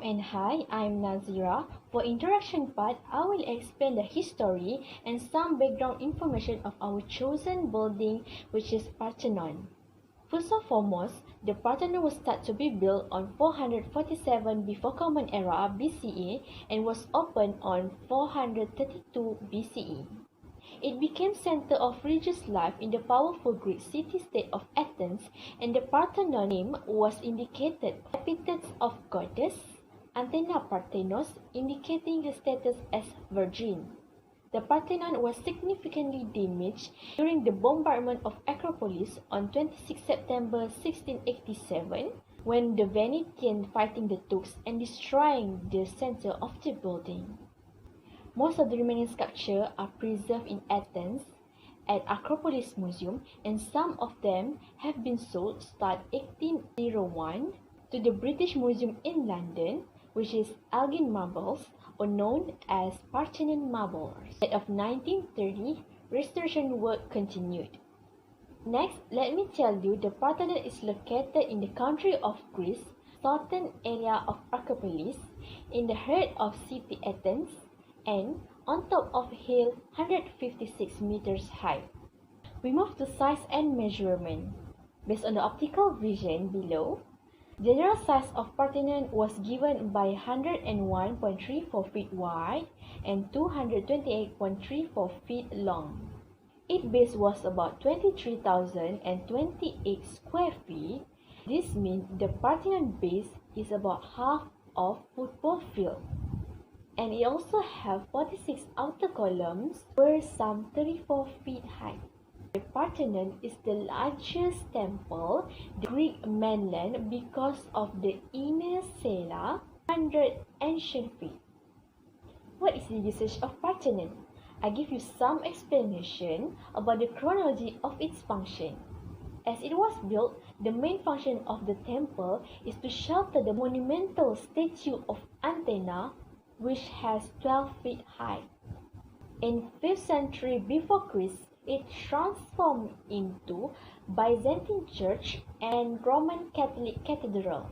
and hi, I'm Nazirah. For introduction part, I will explain the history and some background information of our chosen building, which is Parthenon. First and foremost, the Parthenon was started to be built on 447 before Common Era BCE and was opened on 432 BCE. It became center of religious life in the powerful Greek city-state of Athens, and the Parthenon name was indicated epithets of goddess, Antenna Parthenos, indicating her status as virgin. The Parthenon was significantly damaged during the bombardment of Acropolis on 26 September 1687, when the Venetians fighting the Turks and destroying the center of the building. Most of the remaining sculptures are preserved in Athens at Acropolis Museum, and some of them have been sold starting 1801 to the British Museum in London, which is Elgin marbles, or known as Parthenon marbles. As of 1930, restoration work continued. Next, let me tell you the Parthenon is located in the country of Greece, southern area of Acropolis, in the heart of city Athens, and on top of a hill 156 meters high. We move to size and measurement. Based on the optical vision below, general size of Parthenon was given by 101.34 feet wide and 228.34 feet long. Its base was about 23,028 square feet. This means the Parthenon base is about half of football field. And it also has 46 outer columns, were some 34 feet high. The Parthenon is the largest temple in the Greek mainland because of the inner cella, 100 ancient feet. What is the usage of Parthenon? I give you some explanation about the chronology of its function. As it was built, the main function of the temple is to shelter the monumental statue of Antenna, which has 12 feet high. In 5th century before Christ, it transformed into Byzantine church and Roman Catholic cathedral.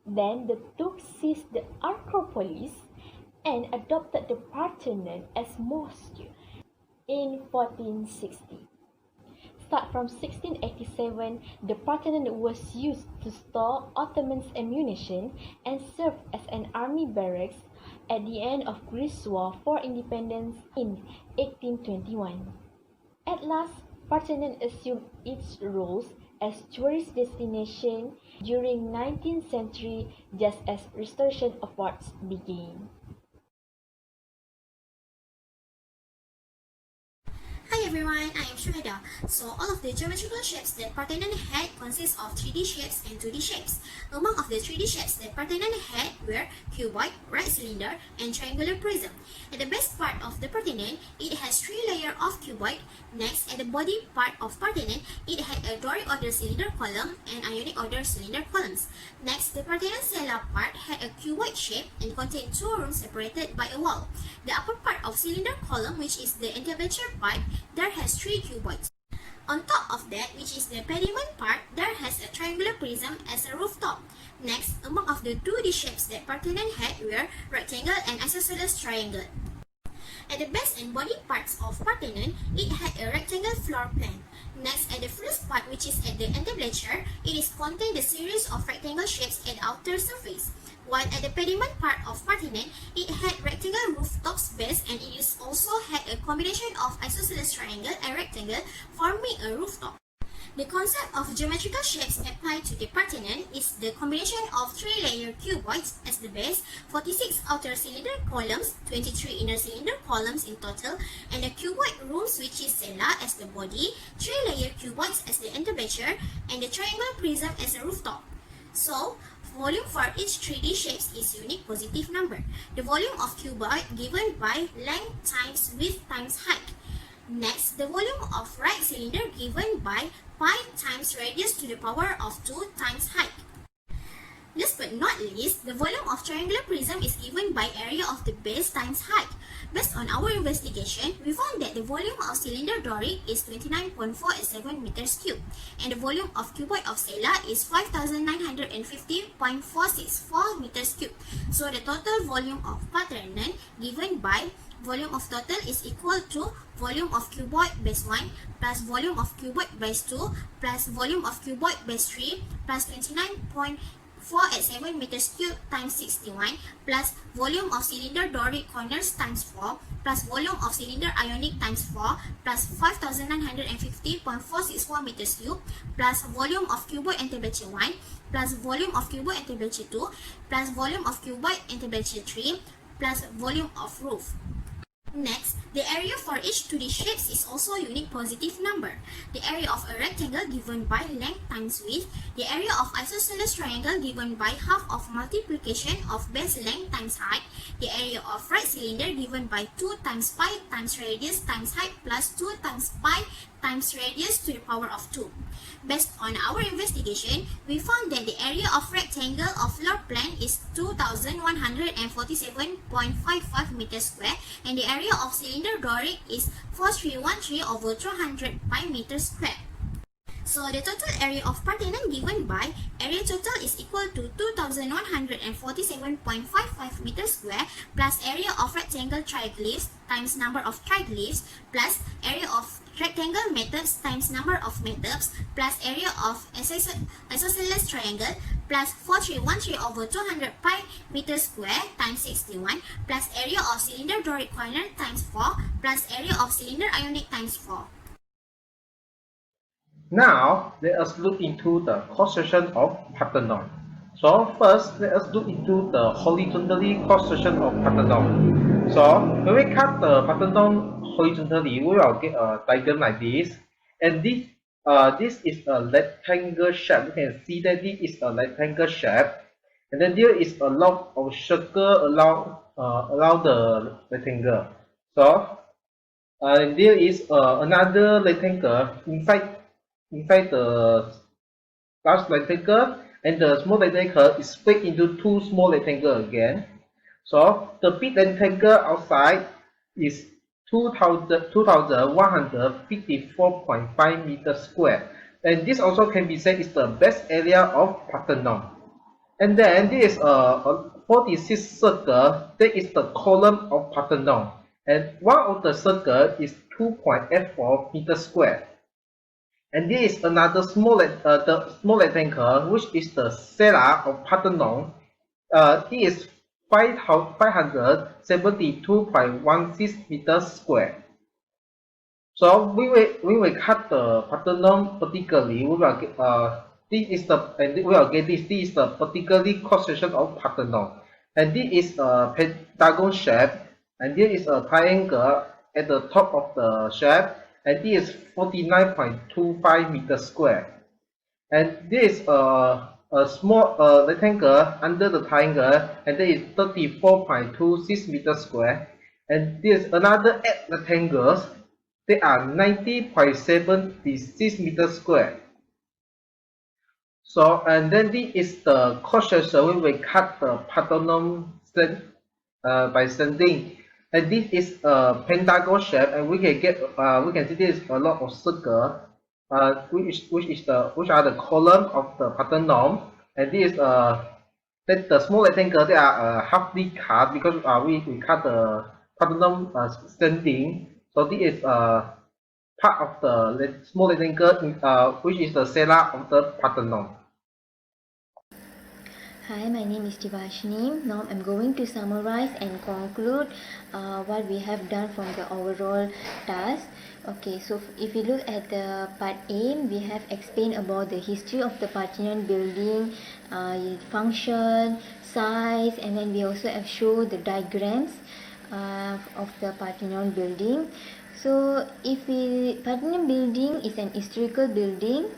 Then the Turks seized the Acropolis and adopted the Parthenon as mosque in 1460. Start from 1687, the Parthenon was used to store Ottoman ammunition and served as an army barracks at the end of Greece's war for independence in 1821. At last, Parthenon assumed its roles as tourist destination during 19th century, just as restoration efforts began. Hi everyone, I am Shuhada. So all of the geometrical shapes that Parthenon had consist of 3D shapes and 2D shapes. Among of the 3D shapes that Parthenon had were cuboid, right cylinder, and triangular prism. At the base part of the Parthenon, it has 3 layers of cuboid. Next, at the body part of Parthenon, it had a Doric order cylinder column and Ionic order cylinder columns. Next, the Parthenon cella part had a cuboid shape and contained 2 rooms separated by a wall. The upper part of cylinder column, which is the entablature part, there has 3 cuboids. On top of that, which is the pediment part, there has a triangular prism as a rooftop. Next, among of the 2D shapes that Parthenon had were rectangle and isosceles triangle. At the base and body parts of Parthenon, it had a rectangle floor plan. Next, at the first part, which is at the entablature, it contained a series of rectangle shapes at the outer surface. While at the pediment part of Parthenon, it had rectangle rooftops base, and it also had a combination of isosceles triangle and rectangle forming a rooftop. The concept of geometrical shapes applied to the Parthenon is the combination of 3-layer cuboids as the base, 46 outer cylinder columns, 23 inner cylinder columns in total, and the cuboid rooms, which is cella, as the body, 3-layer cuboids as the entablature, and the triangle prism as a rooftop. So, volume for each 3D shapes is unique positive number. The volume of cuboid given by length times width times height. Next, the volume of right cylinder given by pi times radius to the power of 2 times height. Last but not least, the volume of triangular prism is given by area of the base times height. Based on our investigation, we found that the volume of cylinder Doric is 29.487 meters cubed, and the volume of cuboid of Stella is 5950.464 meters cubed. So the total volume of Parthenon given by volume of total is equal to volume of cuboid base 1 plus volume of cuboid base 2 plus volume of cuboid base 3 plus 29.487 meters cubed times 61 plus volume of cylinder Doric corners times 4 plus volume of cylinder ionic times 4 plus 5950.464 meters cubed plus volume of cuboid and temperature 1 plus volume of cuboid and temperature 2 plus volume of cuboid and temperature 3 plus volume of roof. Next, the area for each 2D shapes is also a unique positive number. The area of a rectangle given by length times width, the area of isosceles triangle given by half of multiplication of base length times height, the area of right cylinder given by 2 times pi times radius times height plus 2 times pi times radius to the power of 2. Based on our investigation, we found that the area of rectangle of floor plan is 2147.55 meters square and the area of cylinder Doric is 4313 over 200 pi meters square. So the total area of Parthenon given by area total is equal to 2147.55 meters square plus area of rectangle triglyphs times number of triglyphs plus area of rectangle methods times number of methods plus area of isosceles triangle plus 4313 over 200 pi meters square times 61 plus area of cylinder Doric corner times 4 plus area of cylinder ionic times 4. Now, let us look into the cross-section of Parthenon. So first, let us look into the horizontally cross-section of Parthenon. So when we cut the Parthenon horizontally, we will get a diagram like this. And this is a rectangle shape. You can see that this is a rectangle shape. And then there is a lot of circle around the rectangle. So there is another rectangle inside the large rectangle, and the small rectangle is split into two small rectangles again. So the big rectangle outside is 2154.5 meters square, and this also can be said is the best area of Parthenon. And then there is a 46 circle, that is the column of Parthenon, and one of the circle is 2.84 meters square. And this is another the small rectangle, which is the cella of Parthenon. It is 572.16 meters square. So we will cut the Parthenon vertically. We will get this is the vertically cross section of Parthenon, and this is a pentagon shape, and there is a triangle at the top of the shape. And this is 49.25 meters square. And this is a small rectangle under the triangle, and that is 34.26 meters square. And this is another 8 rectangles. They are 90.76 meters square. So, and then this is the cross section. We will cut the Parthenon by sanding. And this is a pentagon shape, and we can see there is a lot of circle, which are the column of the Parthenon, and this is that the small rectangle they are halfly cut because we cut the Parthenon standing. So this is part of the small rectangle, which is the cella of the Parthenon. Hi, my name is Divashieni. Now I'm going to summarize and conclude what we have done from the overall task. Okay, so if you look at the part A, we have explained about the history of the Parthenon building, function, size, and then we also have shown the diagrams of the Parthenon building. So Parthenon building is an historical building.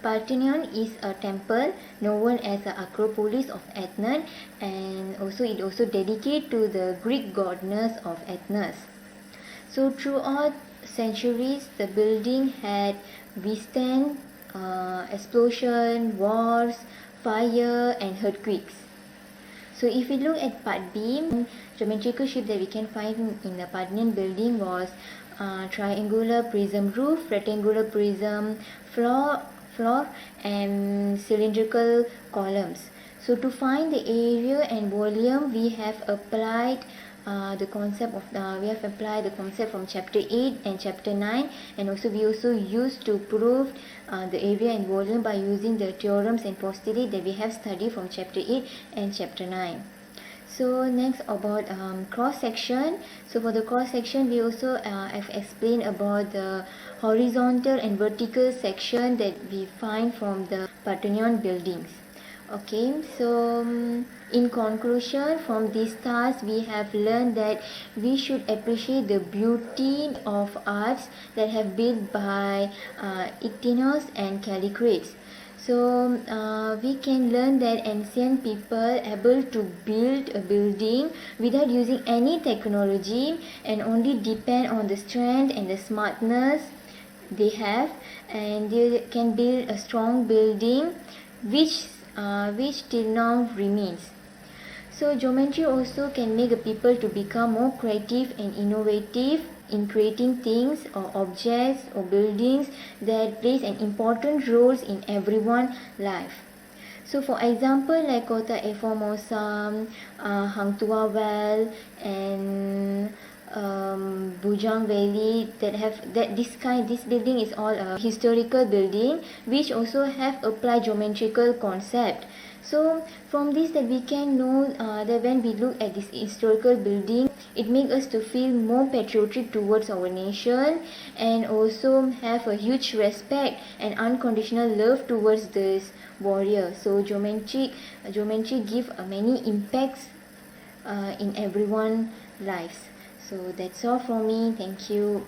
Parthenon is a temple known as the Acropolis of Athens, and it also dedicated to the Greek goddess of Athens. So throughout centuries, the building had withstand explosion, wars, fire and earthquakes. So if we look at part B, geometrical shape that we can find in the Parthenon building was triangular prism roof, rectangular prism floor, and cylindrical columns. So to find the area and volume, we have applied the concept from chapter 8 and chapter 9, and also we also used to prove the area and volume by using the theorems and postulate that we have studied from chapter 8 and chapter 9. So next about cross section. So for the cross section, we also have explained about the horizontal and vertical section that we find from the Parthenon buildings. Okay, so in conclusion, from these tasks we have learned that we should appreciate the beauty of arts that have built by Ictinos and Callicrates. So we can learn that ancient people able to build a building without using any technology and only depend on the strength and the smartness they have, and they can build a strong building which till now remains. So geometry also can make a people to become more creative and innovative in creating things or objects or buildings that plays an important role in everyone's life. So for example, like Kota Formosa, Hang Tuah Well, and Bujang Valley, this building is all a historical building which also have applied geometrical concept. So from this that we can know that when we look at this historical building, it makes us to feel more patriotic towards our nation, and also have a huge respect and unconditional love towards this warrior. So geometry give many impacts in everyone's lives. So that's all from me. Thank you.